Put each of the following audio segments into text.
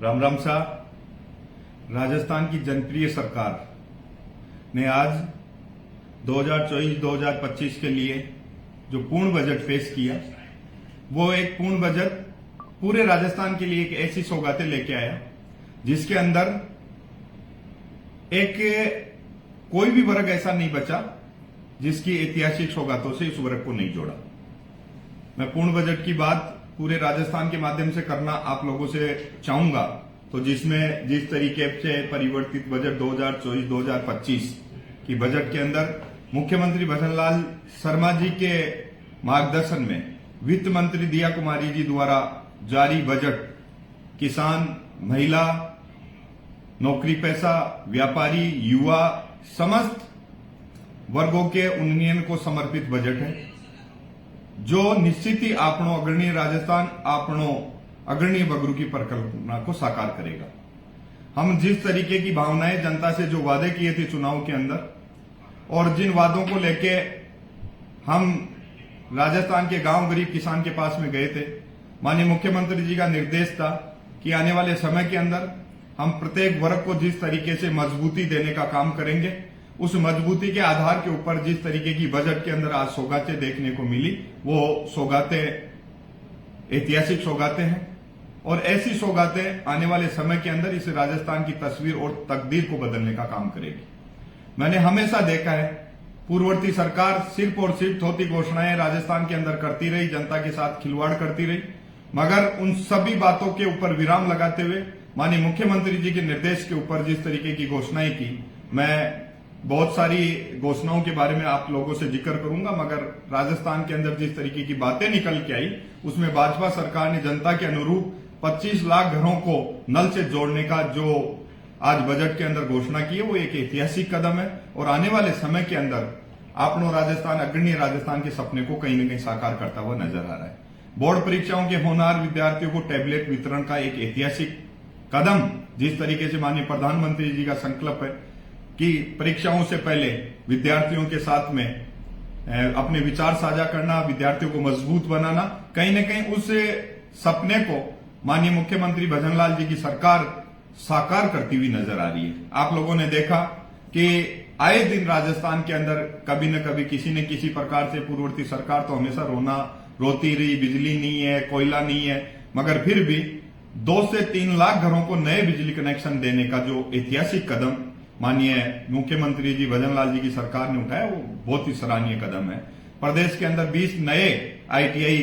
राम राम साहब। राजस्थान की जनप्रिय सरकार ने आज 2024-2025 के लिए जो पूर्ण बजट पेश किया, वो एक पूर्ण बजट पूरे राजस्थान के लिए एक ऐसी सौगातें लेके आया जिसके अंदर एक कोई भी वर्ग ऐसा नहीं बचा जिसकी ऐतिहासिक सौगातों से इस वर्ग को नहीं जोड़ा। मैं पूर्ण बजट की बात पूरे राजस्थान के माध्यम से करना आप लोगों से चाहूंगा, तो जिसमें जिस तरीके से परिवर्तित बजट 2024-2025 की बजट के अंदर मुख्यमंत्री भजनलाल शर्मा जी के मार्गदर्शन में वित्त मंत्री दिया कुमारी जी द्वारा जारी बजट किसान, महिला, नौकरी पेशा, व्यापारी, युवा, समस्त वर्गों के उन्नयन को समर्पित बजट है, जो निश्चित ही आपनो अग्रणी राजस्थान, आपनो अग्रणी बगरू की परिकल्पना को साकार करेगा। हम जिस तरीके की भावनाएं जनता से जो वादे किए थे चुनाव के अंदर, और जिन वादों को लेके हम राजस्थान के गांव गरीब किसान के पास में गए थे, माननीय मुख्यमंत्री जी का निर्देश था कि आने वाले समय के अंदर हम प्रत्येक वर्ग को जिस तरीके से मजबूती देने का काम करेंगे, उस मजबूती के आधार के ऊपर जिस तरीके की बजट के अंदर आज सौगातें देखने को मिली, वो सौगातें ऐतिहासिक सौगातें हैं और ऐसी सौगातें आने वाले समय के अंदर इस राजस्थान की तस्वीर और तकदीर को बदलने का काम करेगी। मैंने हमेशा देखा है पूर्ववर्ती सरकार सिर्फ और सिर्फ थोती घोषणाएं राजस्थान के अंदर करती रही, जनता के साथ खिलवाड़ करती रही, मगर उन सभी बातों के ऊपर विराम लगाते हुए माननीय मुख्यमंत्री जी के निर्देश के ऊपर जिस तरीके की घोषणाएं की, मैं बहुत सारी घोषणाओं के बारे में आप लोगों से जिक्र करूंगा, मगर राजस्थान के अंदर जिस तरीके की बातें निकल के आई, उसमें भाजपा सरकार ने जनता के अनुरूप 25 लाख घरों को नल से जोड़ने का जो आज बजट के अंदर घोषणा की है, वो एक ऐतिहासिक कदम है और आने वाले समय के अंदर आपनो राजस्थान अग्रणी राजस्थान के सपने को कहीं न कहीं साकार करता हुआ नजर आ रहा है। बोर्ड परीक्षाओं के होनहार विद्यार्थियों को टैबलेट वितरण का एक ऐतिहासिक कदम, जिस तरीके से माननीय प्रधानमंत्री जी का संकल्प है कि परीक्षाओं से पहले विद्यार्थियों के साथ में अपने विचार साझा करना, विद्यार्थियों को मजबूत बनाना, कहीं न कहीं उस सपने को माननीय मुख्यमंत्री भजनलाल जी की सरकार साकार करती हुई नजर आ रही है। आप लोगों ने देखा कि आए दिन राजस्थान के अंदर कभी न कभी किसी न किसी प्रकार से पूर्ववर्ती सरकार तो हमेशा रोती रही, बिजली नहीं है, कोयला नहीं है, मगर फिर भी 2 से 3 लाख घरों को नए बिजली कनेक्शन देने का जो ऐतिहासिक कदम माननीय मुख्यमंत्री जी भजनलाल जी की सरकार ने उठाया, वो बहुत ही सराहनीय कदम है। प्रदेश के अंदर 20 नए ITI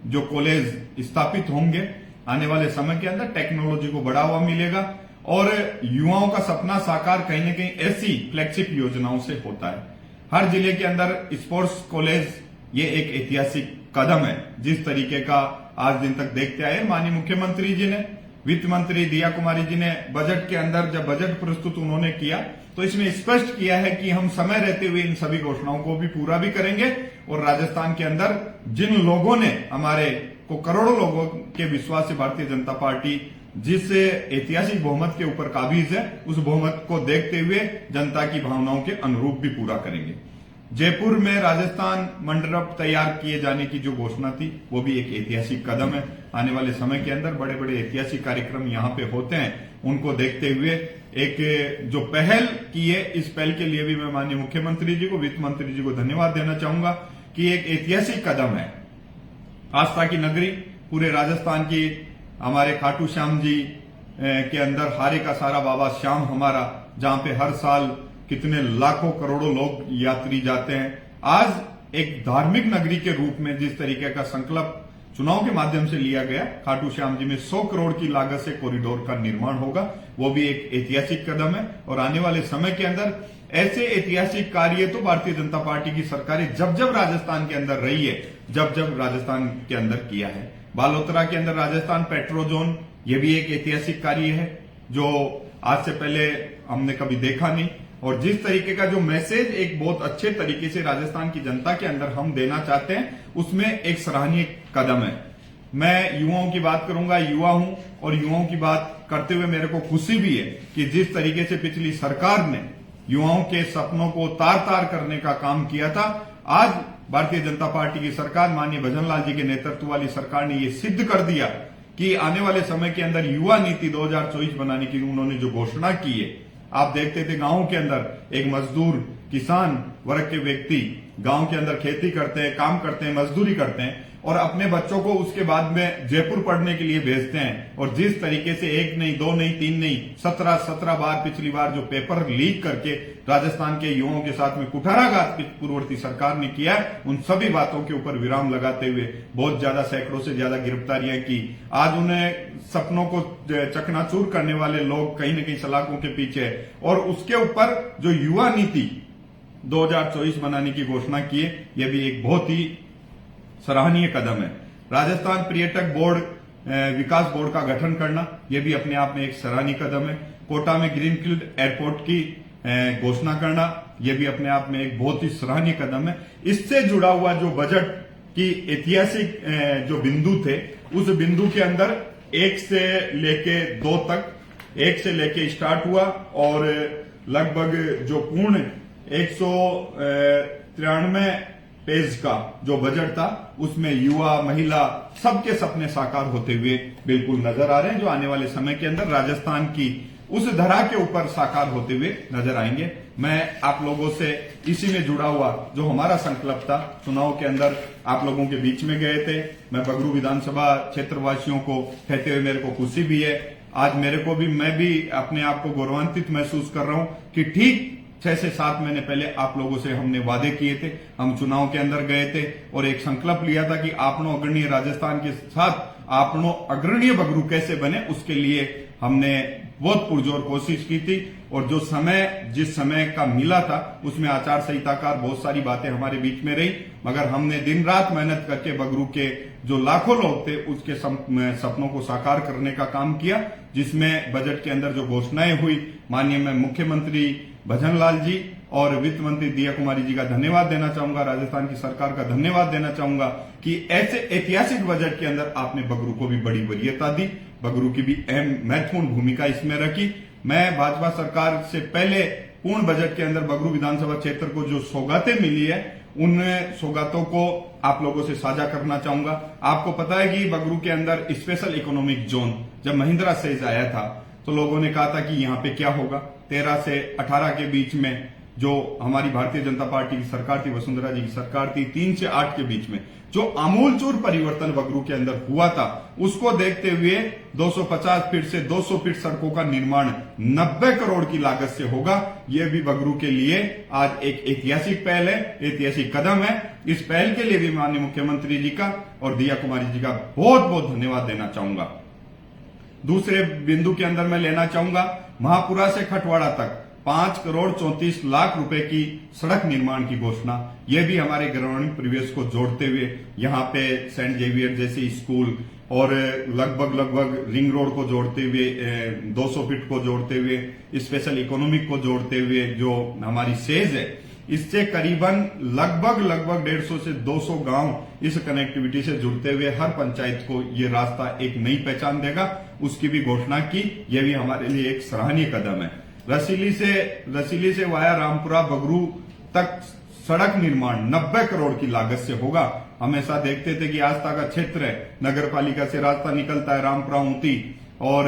जो कॉलेज स्थापित होंगे, आने वाले समय के अंदर टेक्नोलॉजी को बढ़ावा मिलेगा और युवाओं का सपना साकार कहीं न कहीं ऐसी फ्लैगशिप योजनाओं से होता है। हर जिले के अंदर स्पोर्ट्स कॉलेज, ये एक ऐतिहासिक कदम है जिस तरीके का आज दिन तक देखते आए। माननीय मुख्यमंत्री जी ने, वित्त मंत्री दिया कुमारी जी ने बजट के अंदर जब बजट प्रस्तुत उन्होंने किया, तो इसमें स्पष्ट किया है कि हम समय रहते हुए इन सभी घोषणाओं को भी पूरा भी करेंगे और राजस्थान के अंदर जिन लोगों ने हमारे को करोड़ों लोगों के विश्वास से भारतीय जनता पार्टी जिस ऐतिहासिक बहुमत के ऊपर काबिज है, उस बहुमत को देखते हुए जनता की भावनाओं के अनुरूप भी पूरा करेंगे। जयपुर में राजस्थान मंडप तैयार किए जाने की जो घोषणा थी, वो भी एक ऐतिहासिक कदम है। आने वाले समय के अंदर बड़े बड़े ऐतिहासिक कार्यक्रम यहाँ पे होते हैं, उनको देखते हुए एक जो पहल की है, इस पहल के लिए भी मैं माननीय मुख्यमंत्री जी को, वित्त मंत्री जी को धन्यवाद देना चाहूंगा कि एक ऐतिहासिक कदम है। आस्था की नगरी पूरे राजस्थान की हमारे खाटू श्याम जी के अंदर हारे का सारा बाबा श्याम हमारा, जहां पे हर साल कितने लाखों करोड़ों लोग यात्री जाते हैं, आज एक धार्मिक नगरी के रूप में जिस तरीके का संकल्प चुनाव के माध्यम से लिया गया, खाटू श्याम जी में 100 करोड़ की लागत से कॉरिडोर का निर्माण होगा, वो भी एक ऐतिहासिक कदम है। और आने वाले समय के अंदर ऐसे ऐतिहासिक कार्य तो भारतीय जनता पार्टी की सरकारें जब जब राजस्थान के अंदर रही है, जब जब राजस्थान के अंदर किया है। बालोतरा के अंदर राजस्थान पेट्रो जोन, ये भी एक ऐतिहासिक कार्य है जो आज से पहले हमने कभी देखा नहीं, और जिस तरीके का जो मैसेज एक बहुत अच्छे तरीके से राजस्थान की जनता के अंदर हम देना चाहते हैं, उसमें एक सराहनीय कदम है। मैं युवाओं की बात करूंगा, युवा हूं और युवाओं की बात करते हुए मेरे को खुशी भी है कि जिस तरीके से पिछली सरकार ने युवाओं के सपनों को तार तार करने का काम किया था, आज भारतीय जनता पार्टी की सरकार माननीय भजनलाल जी के नेतृत्व वाली सरकार ने ये सिद्ध कर दिया कि आने वाले समय के अंदर युवा नीति 2024 बनाने की उन्होंने जो घोषणा की है। आप देखते थे गांव के अंदर एक मजदूर किसान वर्ग के व्यक्ति गांव के अंदर खेती करते हैं, काम करते हैं, मजदूरी करते हैं और अपने बच्चों को उसके बाद में जयपुर पढ़ने के लिए भेजते हैं। और जिस तरीके से एक नहीं, दो नहीं, तीन नहीं, 17 बार पिछली बार जो पेपर लीक करके राजस्थान के युवाओं के साथ में कुठाराघात पूर्ववर्ती सरकार ने किया, उन सभी बातों के ऊपर विराम लगाते हुए बहुत ज्यादा, सैकड़ों से ज्यादा गिरफ्तारियां की। आज उन्हें सपनों को चकनाचूर करने वाले लोग कहीं न कहीं सलाखों के पीछे है। और उसके ऊपर जो युवा नीति 2024 बनाने की घोषणा की है, यह भी एक बहुत ही सराहनीय कदम है। राजस्थान पर्यटक बोर्ड विकास बोर्ड का गठन करना, यह भी अपने आप में एक सराहनीय कदम है। कोटा में ग्रीनफील्ड एयरपोर्ट की घोषणा करना, यह भी अपने आप में एक बहुत ही सराहनीय कदम है। इससे जुड़ा हुआ जो बजट की ऐतिहासिक जो बिंदु थे, उस बिंदु के अंदर 1 से लेके 2 तक, 1 से लेके स्टार्ट हुआ और लगभग जो पूर्ण 193 पेज का जो बजट था, उसमें युवा, महिला, सबके सपने साकार होते हुए बिल्कुल नजर आ रहे हैं, जो आने वाले समय के अंदर राजस्थान की उस धरा के ऊपर साकार होते हुए नजर आएंगे। मैं आप लोगों से इसी में जुड़ा हुआ जो हमारा संकल्प था, चुनाव के अंदर आप लोगों के बीच में गए थे। मैं बगरू विधानसभा क्षेत्रवासियों को कहते हुए मेरे को खुशी भी है, आज मेरे को भी, मैं भी अपने आप को गौरवान्वित महसूस कर रहा हूं कि ठीक 6 से 7 महीने पहले आप लोगों से हमने वादे किए थे। हम चुनाव के अंदर गए थे और एक संकल्प लिया था कि आपनो अग्रणीय राजस्थान के साथ आपनो अग्रणीय बगरू कैसे बने, उसके लिए हमने बहुत पुरजोर कोशिश की थी। और जो समय, जिस समय का मिला था, उसमें आचार संहिता का बहुत सारी बातें हमारे बीच में रही, मगर हमने दिन रात मेहनत करके बगरू के जो लाखों लोग थे उसके सपनों को साकार करने का काम किया, जिसमें बजट के अंदर जो घोषणाएं हुई, माननीय मैं मुख्यमंत्री भजन लाल जी और वित्त मंत्री दिया कुमारी जी का धन्यवाद देना चाहूंगा, राजस्थान की सरकार का धन्यवाद देना चाहूंगा कि ऐसे ऐतिहासिक बजट के अंदर आपने बगरू को भी बड़ी वरीयता दी, बगरू की भी अहम महत्वपूर्ण भूमिका इसमें रखी। मैं भाजपा सरकार से पहले पूर्ण बजट के अंदर बगरू विधानसभा क्षेत्र को जो सौगातें मिली है, उन सौगातों को आप लोगों से साझा करना चाहूंगा। आपको पता है कि बगरू के अंदर स्पेशल इकोनॉमिक जोन जब महिंद्रा सेज आया था तो लोगों ने कहा था कि यहां पे क्या होगा। 13 से 18 के बीच में जो हमारी भारतीय जनता पार्टी की सरकार थी, वसुंधरा जी की सरकार थी, 3 से 8 के बीच में जो आमूलचूर परिवर्तन बगरू के अंदर हुआ था, उसको देखते हुए 250 फीट से 200 फीट सड़कों का निर्माण 90 करोड़ की लागत से होगा। यह भी बगरू के लिए आज एक ऐतिहासिक पहल है, ऐतिहासिक कदम है। इस पहल के लिए भी माननीय मुख्यमंत्री जी का और दिया कुमारी जी का बहुत बहुत धन्यवाद देना चाहूंगा। दूसरे बिंदु के अंदर मैं लेना चाहूंगा महापुरा से खटवाड़ा तक 5 करोड़ 34 लाख रुपए की सड़क निर्माण की घोषणा। यह भी हमारे ग्रामीण परिवेश को जोड़ते हुए यहाँ पे सेंट जेवियर जैसे स्कूल और लगभग रिंग रोड को जोड़ते हुए 200 फीट को जोड़ते हुए स्पेशल इकोनॉमिक को जोड़ते हुए जो हमारी सेज है, इससे करीबन लगभग 150 से 200 गांव इस कनेक्टिविटी से जुड़ते हुए हर पंचायत को ये रास्ता एक नई पहचान देगा, उसकी भी घोषणा की। यह भी हमारे लिए एक सराहनीय कदम है। रसीली से वाया रामपुरा बगरू तक सड़क निर्माण 90 करोड़ की लागत से होगा। हमेशा देखते थे कि आस्था का क्षेत्र है, नगर पालिका से रास्ता निकलता है रामपुरा ऊंती, और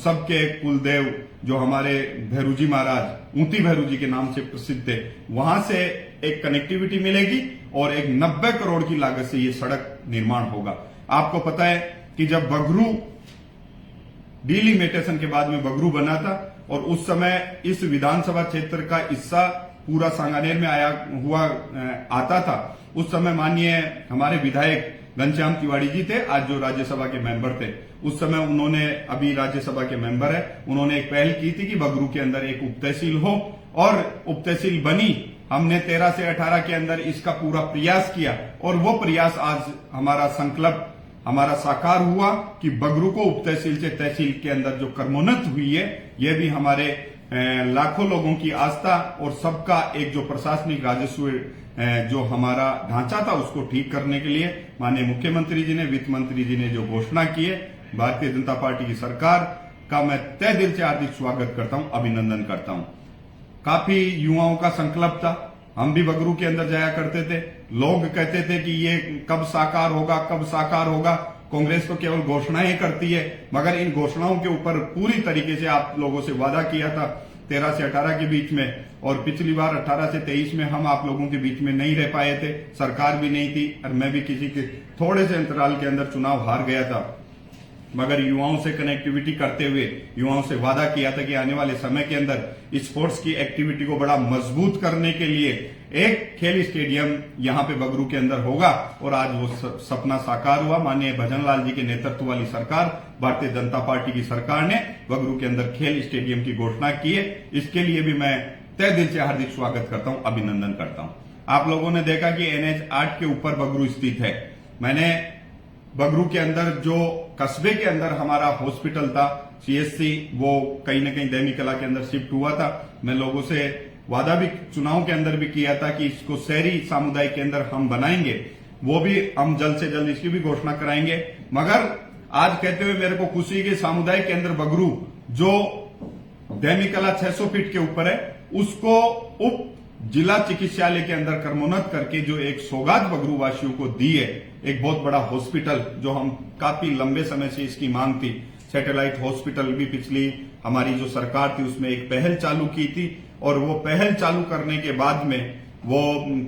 सबके कुलदेव जो हमारे भैरू जी महाराज ऊंती भैरू जी के नाम से प्रसिद्ध थे, वहां से एक कनेक्टिविटी मिलेगी और एक 90 करोड़ की लागत से ये सड़क निर्माण होगा। आपको पता है कि जब बगरू डिलिमिटेशन के बाद में बगरू बना था और उस समय इस विधानसभा क्षेत्र का हिस्सा पूरा सांगानेर में आता था, उस समय माननीय हमारे विधायक घनश्याम तिवारी जी थे, आज जो राज्यसभा के मेंबर थे। उस समय उन्होंने, अभी राज्यसभा के मेंबर है, उन्होंने एक पहल की थी कि बगरू के अंदर एक उप तहसील हो और उप तहसील बनी। हमने 13 से 18 के अंदर इसका पूरा प्रयास किया और वो प्रयास आज हमारा संकल्प हमारा साकार हुआ कि बगरू को उप तहसील से तहसील के अंदर जो कर्मोन्नत हुई है, यह भी हमारे लाखों लोगों की आस्था और सबका एक जो प्रशासनिक राजस्व जो हमारा ढांचा था उसको ठीक करने के लिए माननीय मुख्यमंत्री जी ने, वित्त मंत्री जी ने जो घोषणा की है, भारतीय जनता पार्टी की सरकार का मैं तहे दिल से हार्दिक स्वागत करता हूं, अभिनंदन करता हूं। काफी युवाओं का संकल्प था, हम भी बगरू के अंदर जाया करते थे, लोग कहते थे कि ये कब साकार होगा, कब साकार होगा, कांग्रेस तो केवल घोषणाएं करती है, मगर इन घोषणाओं के ऊपर पूरी तरीके से आप लोगों से वादा किया था 13 से 18 के बीच में, और पिछली बार 18 से 23 में हम आप लोगों के बीच में नहीं रह पाए थे, सरकार भी नहीं थी और मैं भी किसी के थोड़े से अंतराल के अंदर चुनाव हार गया था। मगर युवाओं से कनेक्टिविटी करते हुए युवाओं से वादा किया था कि आने वाले समय के अंदर स्पोर्ट्स की एक्टिविटी को बड़ा मजबूत करने के लिए एक खेल स्टेडियम यहां पे बगरू के अंदर होगा, और आज वो सपना साकार हुआ। माननीय भजन लाल जी के नेतृत्व वाली सरकार, भारतीय जनता पार्टी की सरकार ने बगरू के अंदर खेल स्टेडियम की घोषणा की है। इसके लिए भी मैं तहे दिल से हार्दिक स्वागत करता हूं, अभिनंदन करता हूं। आप लोगों ने देखा कि NH 8 के ऊपर बगरू स्थित है। मैंने बगरू के अंदर जो कस्बे के अंदर हमारा हॉस्पिटल था CHC, वो कहीं ना कहीं दैमी कला के अंदर शिफ्ट हुआ था। मैं लोगों से वादा भी चुनाव के अंदर भी किया था कि इसको शहरी सामुदायिक केंद्र हम बनाएंगे, वो भी हम जल्द से जल्द इसकी भी घोषणा कराएंगे। मगर आज कहते हुए मेरे को खुशी है कि सामुदायिक केंद्र बगरू जो दैमी कला 600 फीट के ऊपर है, उसको उप जिला चिकित्सालय के अंदर क्रमोन्नत करके जो एक सौगात बगरू वासियों को दी है, एक बहुत बड़ा हॉस्पिटल, जो हम काफी लंबे समय से इसकी मांग थी। सैटेलाइट हॉस्पिटल भी पिछली हमारी जो सरकार थी उसमें एक पहल चालू की थी, और वो पहल चालू करने के बाद में वो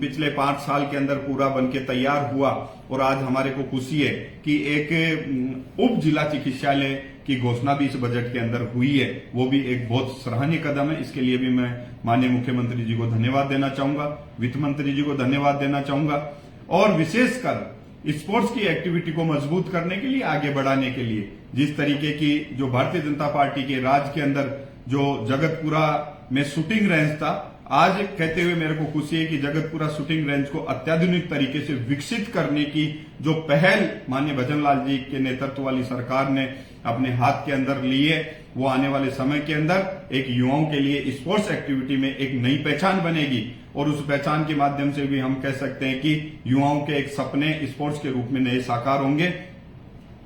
पिछले 5 साल के अंदर पूरा बनके तैयार हुआ, और आज हमारे को खुशी है कि एक उप जिला चिकित्सालय की घोषणा भी इस बजट के अंदर हुई है। वो भी एक बहुत सराहनीय कदम है। इसके लिए भी मैं माननीय मुख्यमंत्री जी को धन्यवाद देना चाहूंगा, वित्त मंत्री जी को धन्यवाद देना चाहूंगा, और विशेषकर स्पोर्ट्स की एक्टिविटी को मजबूत करने के लिए, आगे बढ़ाने के लिए जिस तरीके की जो भारतीय जनता पार्टी के राज के अंदर जो जगतपुरा में शूटिंग रेंज था, आज कहते हुए मेरे को खुशी है कि जगतपुरा शूटिंग रेंज को अत्याधुनिक तरीके से विकसित करने की जो पहल माननीय भजन लाल जी के नेतृत्व वाली सरकार ने अपने हाथ के अंदर ली है, वो आने वाले समय के अंदर एक युवाओं के लिए स्पोर्ट्स एक्टिविटी में एक नई पहचान बनेगी, और उस पहचान के माध्यम से भी हम कह सकते हैं कि युवाओं के एक सपने स्पोर्ट्स के रूप में नए साकार होंगे।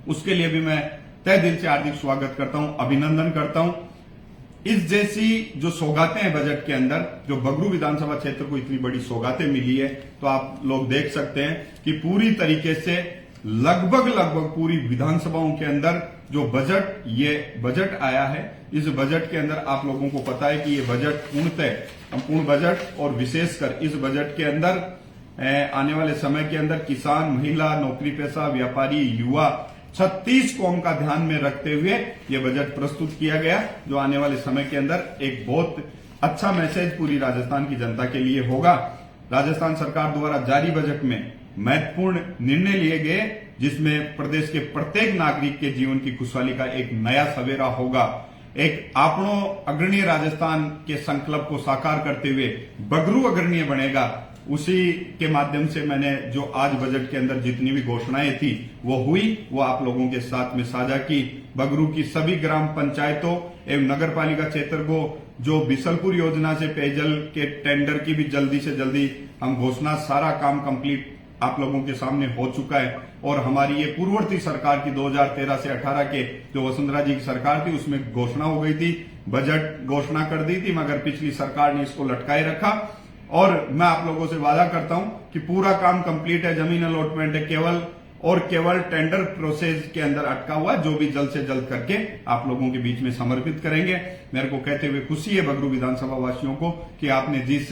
उसके लिए भी मैं तहे दिल से हार्दिक स्वागत करता हूं, अभिनंदन करता हूं। इस जैसी जो सौगातें हैं बजट के अंदर, जो बगरू विधानसभा क्षेत्र को इतनी बड़ी सौगातें मिली है, तो आप लोग देख सकते हैं कि पूरी तरीके से लगभग पूरी विधानसभाओं के अंदर जो ये बजट आया है, इस बजट के अंदर आप लोगों को पता है कि ये बजट पूर्णतः संपूर्ण बजट, और विशेषकर इस बजट के अंदर आने वाले समय के अंदर किसान, महिला, नौकरी पेशा, व्यापारी, युवा, 36 कौम का ध्यान में रखते हुए ये बजट प्रस्तुत किया गया, जो आने वाले समय के अंदर एक बहुत अच्छा मैसेज पूरी राजस्थान की जनता के लिए होगा। राजस्थान सरकार द्वारा जारी बजट में महत्वपूर्ण निर्णय लिए गए, जिसमें प्रदेश के प्रत्येक नागरिक के जीवन की खुशहाली का एक नया सवेरा होगा। एक आपनो अग्रणीय राजस्थान के संकल्प को साकार करते हुए बगरू अग्रणीय बनेगा, उसी के माध्यम से मैंने जो आज बजट के अंदर जितनी भी घोषणाएं थी वो हुई, वो आप लोगों के साथ में साझा की। बगरू की सभी ग्राम पंचायतों एवं नगर पालिका क्षेत्र को जो बिसलपुर योजना से पेयजल के टेंडर की भी जल्दी से जल्दी हम घोषणा, सारा काम कंप्लीट आप लोगों के सामने हो चुका है, और हमारी ये पूर्ववर्ती सरकार की 2013 से 18 के जो वसुंधरा जी की सरकार थी उसमें घोषणा हो गई थी, बजट घोषणा कर दी थी, मगर पिछली सरकार ने इसको लटकाए रखा। और मैं आप लोगों से वादा करता हूं कि पूरा काम कंप्लीट है, जमीन अलॉटमेंट है, केवल टेंडर प्रोसेस के अंदर अटका हुआ, जो भी जल्द से जल्द करके आप लोगों के बीच में समर्पित करेंगे। मेरे को कहते हुए खुशी है बगरू विधानसभा वासियों को कि आपने जिस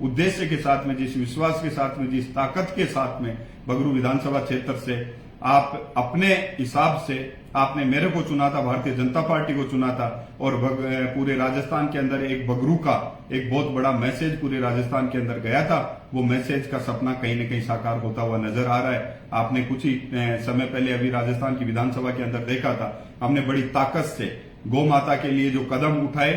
उद्देश्य के साथ में, जिस विश्वास के साथ में, जिस ताकत के साथ में बगरू विधानसभा क्षेत्र से आप अपने हिसाब से आपने मेरे को चुना था, भारतीय जनता पार्टी को चुना था, और पूरे राजस्थान के अंदर एक बगरू का एक बहुत बड़ा मैसेज पूरे राजस्थान के अंदर गया था। वो मैसेज का सपना कहीं न कहीं साकार होता हुआ नजर आ रहा है। आपने कुछ ही समय पहले अभी राजस्थान की विधानसभा के अंदर देखा था, हमने बड़ी ताकत से गौ माता के लिए जो कदम उठाए,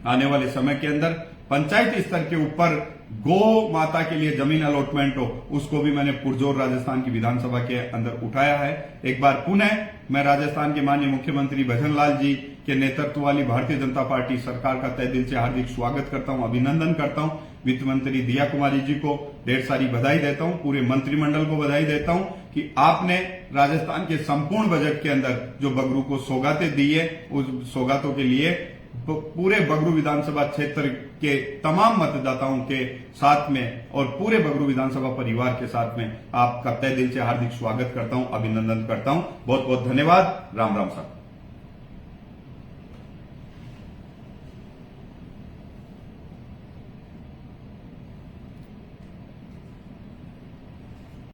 आने वाले समय के अंदर पंचायत स्तर के ऊपर गौ माता के लिए जमीन अलॉटमेंट हो, उसको भी मैंने पुरजोर राजस्थान की विधानसभा के अंदर उठाया है। एक बार पुनः मैं राजस्थान के माननीय मुख्यमंत्री भजन लाल जी के नेतृत्व वाली भारतीय जनता पार्टी सरकार का तहे दिल से हार्दिक स्वागत करता हूं, अभिनंदन करता हूं। वित्त मंत्री दिया कुमारी जी को ढेर सारी बधाई देता हूं, पूरे मंत्रिमंडल को बधाई देता हूं कि आपने राजस्थान के संपूर्ण बजट के अंदर जो बगरू को सौगातें दी है, उस सौगातों के लिए पूरे बगरू विधानसभा क्षेत्र के तमाम मतदाताओं के साथ में और पूरे बगरू विधानसभा परिवार के साथ में आपका तहे दिल से हार्दिक स्वागत करता हूं, अभिनंदन करता हूं। बहुत बहुत धन्यवाद। राम राम साहब।